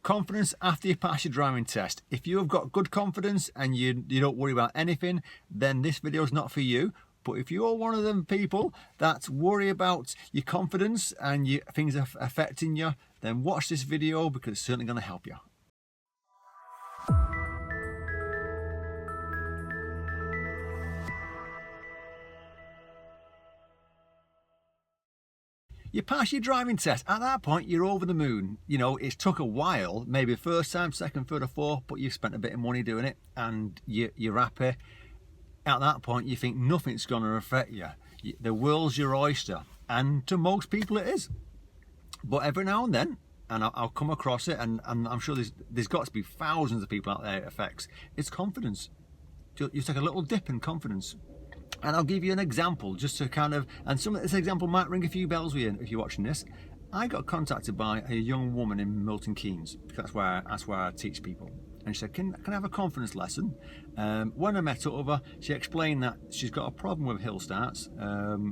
confidence after you pass your driving test. If you've got good confidence and you don't worry about anything, then this video is not for you. But if you're one of them people that worry about your confidence and things are affecting you, then watch this video because it's certainly going to help you. You pass your driving test. At that point, you're over the moon. You know, it's took a while, maybe the first time, second, third or fourth, but you've spent a bit of money doing it and you're happy. At that point, you think nothing's going to affect you. The world's your oyster. And to most people it is. But every now and then, and I'll come across it, and I'm sure there's got to be thousands of people out there it affects, it's confidence. You take a little dip in confidence. And I'll give you an example just to kind of, and some of this example might ring a few bells with you if you're watching this. I got contacted by a young woman in Milton Keynes. That's where I teach people. And she said, can I have a confidence lesson? When I met up with her, she explained that she's got a problem with hill starts.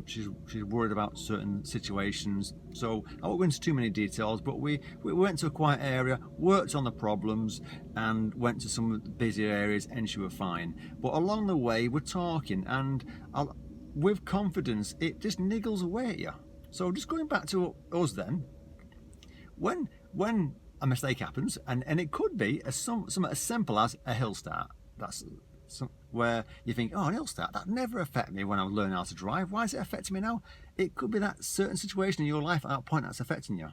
She's worried about certain situations. So I won't go into too many details, but we went to a quiet area, worked on the problems, and went to some busy areas, and she was fine. But along the way, we're talking, and with confidence, it just niggles away at you. So just going back to us then, when a mistake happens, and it could be something as simple as a hill start. That's where you think, oh, an hill start, that never affected me when I was learning how to drive. Why is it affecting me now? It could be that certain situation in your life at that point that's affecting you.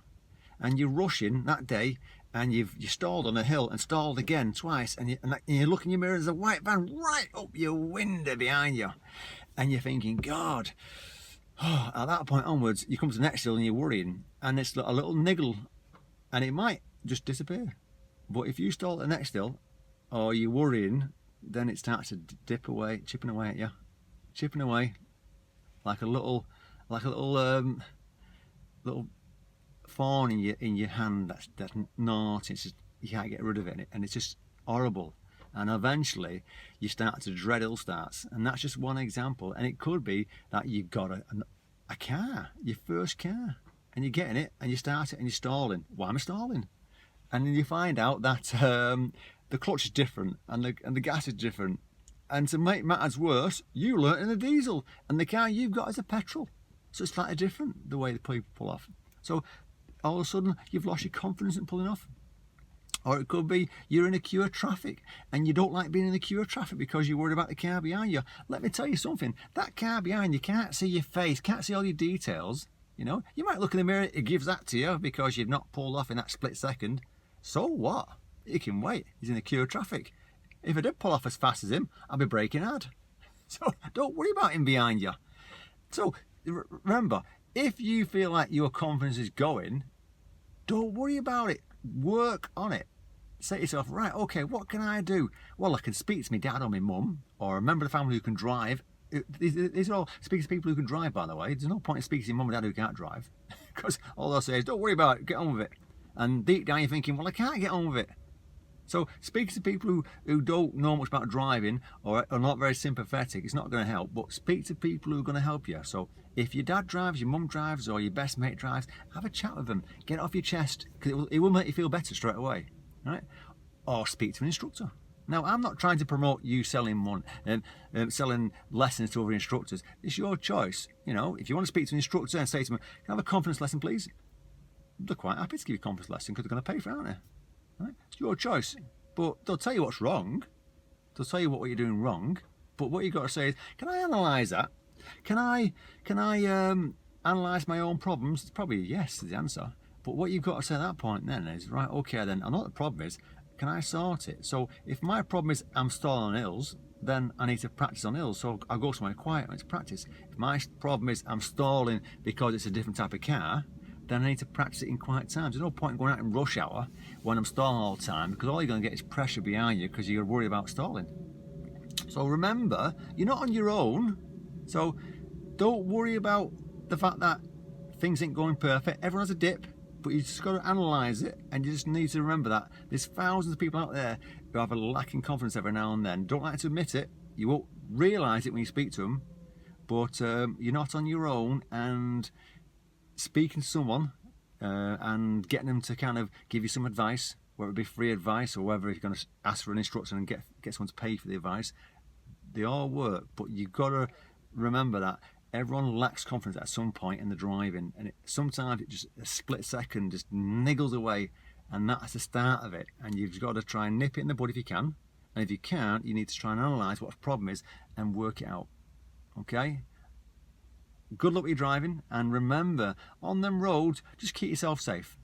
And you're rushing that day, and you stalled on a hill and stalled again twice, and you look in your mirror, there's a white van right up your window behind you. And you're thinking, God, oh, at that point onwards, you come to the next hill and you're worrying, and it's a little niggle, and it might just disappear. But if you stall at the next hill, or you're worrying, then it starts to dip away, chipping away at you, chipping away like a little thorn in your hand that's naughty. It's just, you can't get rid of it, and it's just horrible. And eventually you start to dread hill starts, and that's just one example. And it could be that you've got a car, your first car, and you're getting it, and you start it, and you're stalling. Why am I stalling? And then you find out that the clutch is different, and the gas is different. And to make matters worse, you learnt in a diesel, and the car you've got is a petrol. So it's slightly different, the way the people pull off. So all of a sudden, you've lost your confidence in pulling off. Or it could be you're in a queue of traffic, and you don't like being in the queue of traffic because you're worried about the car behind you. Let me tell you something, that car behind you can't see your face, can't see all your details. You know, you might look in the mirror, it gives that to you because you've not pulled off in that split second. So what? He can wait. He's in a queue of traffic. If I did pull off as fast as him, I'd be braking hard. So don't worry about him behind you. So remember, if you feel like your confidence is going, don't worry about it. Work on it. Say to yourself, right, okay, what can I do? Well, I can speak to my dad or my mum, or a member of the family who can drive. These are all speaking to people who can drive, by the way. There's no point in speaking to your mum and dad who can't drive, because all they'll say is, don't worry about it, get on with it. And deep down you're thinking, well, I can't get on with it. So speak to people who don't know much about driving or are not very sympathetic. It's not going to help, but speak to people who are going to help you. So if your dad drives, your mum drives, or your best mate drives, have a chat with them. Get it off your chest, because it will make you feel better straight away, right? Or speak to an instructor. Now, I'm not trying to promote you selling selling lessons to other instructors. It's your choice. You know, if you want to speak to an instructor and say to them, can I have a confidence lesson, please? They're quite happy to give you a confidence lesson because they're going to pay for it, aren't they? Right? It's your choice. But they'll tell you what's wrong. They'll tell you what you're doing wrong. But what you've got to say is, can I analyse that? Can I analyse my own problems? It's probably yes is the answer. But what you've got to say at that point then is, right, okay, then I know what the problem is. Can I sort it? So if my problem is I'm stalling on hills, then I need to practice on hills. So I'll go somewhere quiet and to practice. If my problem is I'm stalling because it's a different type of car, then I need to practice it in quiet times. There's no point in going out in rush hour when I'm stalling all the time, because all you're going to get is pressure behind you because you're worried about stalling. So remember, you're not on your own. So don't worry about the fact that things ain't going perfect. Everyone has a dip, but you just got to analyse it, and you just need to remember that there's thousands of people out there who have a lacking confidence every now and then. Don't like to admit it. You won't realise it when you speak to them, but you're not on your own, and speaking to someone and getting them to kind of give you some advice whether it be free advice or whether you're going to ask for an instructor and get someone to pay for the advice. They all work, but you've got to remember that everyone lacks confidence at some point in the driving, and sometimes it just a split second just niggles away, and that's the start of it. And you've got to try and nip it in the bud if you can, and if you can't, you need to try and analyse what the problem is and work it out. Okay? Good luck with your driving, and remember, on them roads, just keep yourself safe.